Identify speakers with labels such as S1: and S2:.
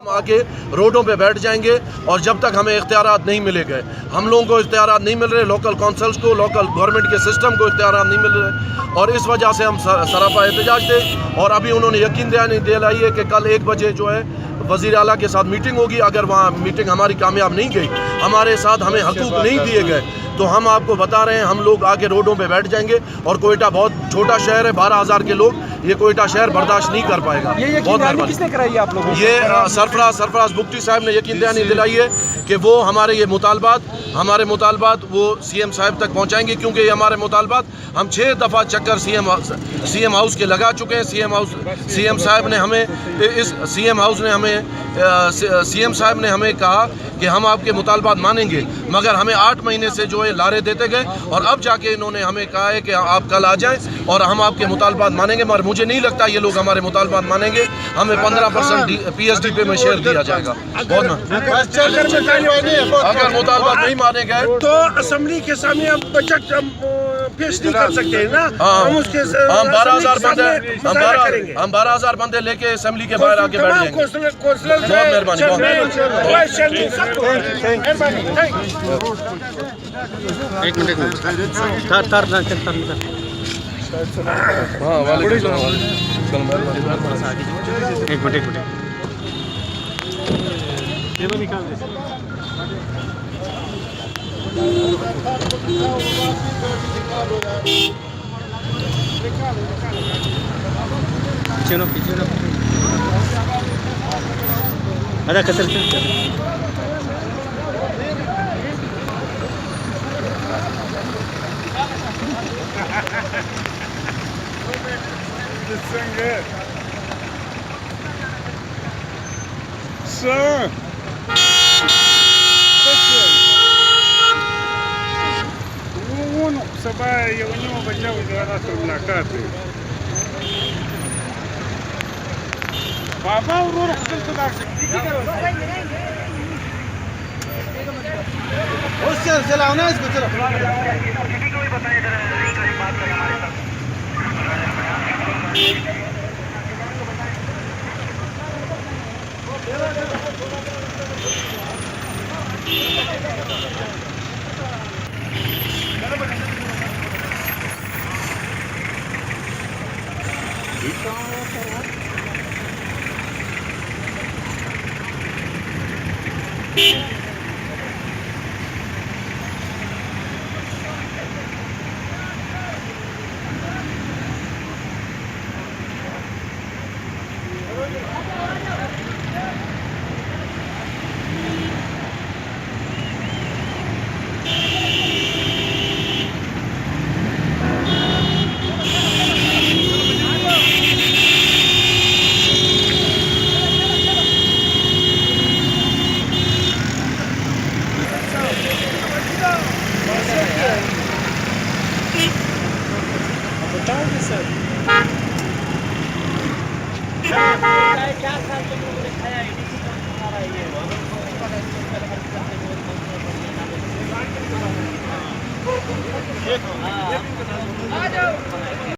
S1: आके रोडों पे बैठ जाएंगे और जब तक हमें इख्तियारात नहीं मिले गए, हम लोगों को इख्तियारात नहीं मिल रहे, लोकल काउंसिल्स को, लोकल गवर्नमेंट के सिस्टम को इख्तियारात नहीं मिल रहे और इस वजह से हम सरापा एहतजाज थे। और अभी उन्होंने यकीन दिलाई है कि कल 1 बजे जो है वज़ीर आला के साथ मीटिंग होगी। अगर वहाँ मीटिंग हमारी कामयाब नहीं गई, हमारे साथ हमें हकूक़ नहीं दिए गए, तो हम आपको बता रहे हैं हम लोग आगे रोडों पे बैठ जाएंगे। और कोयटा बहुत छोटा शहर है, 12,000 के लोग, ये कोयटा शहर बर्दाश्त नहीं कर पाएगा।
S2: बहुत किसने कराई आप लोगों को?
S1: ये सरफराज बुगटी साहब ने यकीन दिलाई है कि वो हमारे ये मुतालबात वो सीएम साहब तक पहुंचाएंगे, क्योंकि ये हमारे मुतालबात हम 6 दफ़ा चक्कर सीएम हाउस के लगा चुके हैं। सीएम साहब ने हमें कहा कि हम आपके मुतालबात मानेंगे, मगर हमें 8 महीने से जो है लारे देते गए और अब जाके इन्होंने हमें कहा है कि आप कल आ जाएं और हम आपके मुतालबात मानेंगे। मगर मुझे नहीं लगता ये लोग हमारे मुतालबात मानेंगे। हमें 15% PSDP में शेयर दिया जाएगा। अगर मुतालबात नहीं माने गए
S3: तो असेंबली के सामने अब बजट पेश नहीं कर सकते हैं ना। हम उसके
S1: हम 12,000 बंदे लेके असेंबली के बाहर आके बैठ जाएंगे। बहुत मेहरबानी।
S2: एक मिनट पीछे ना अरे कसर
S3: Sabay, у него поднял на карты. Баба урок туда.
S2: चल चलाओ ना इसको, चलो।
S3: Thank you.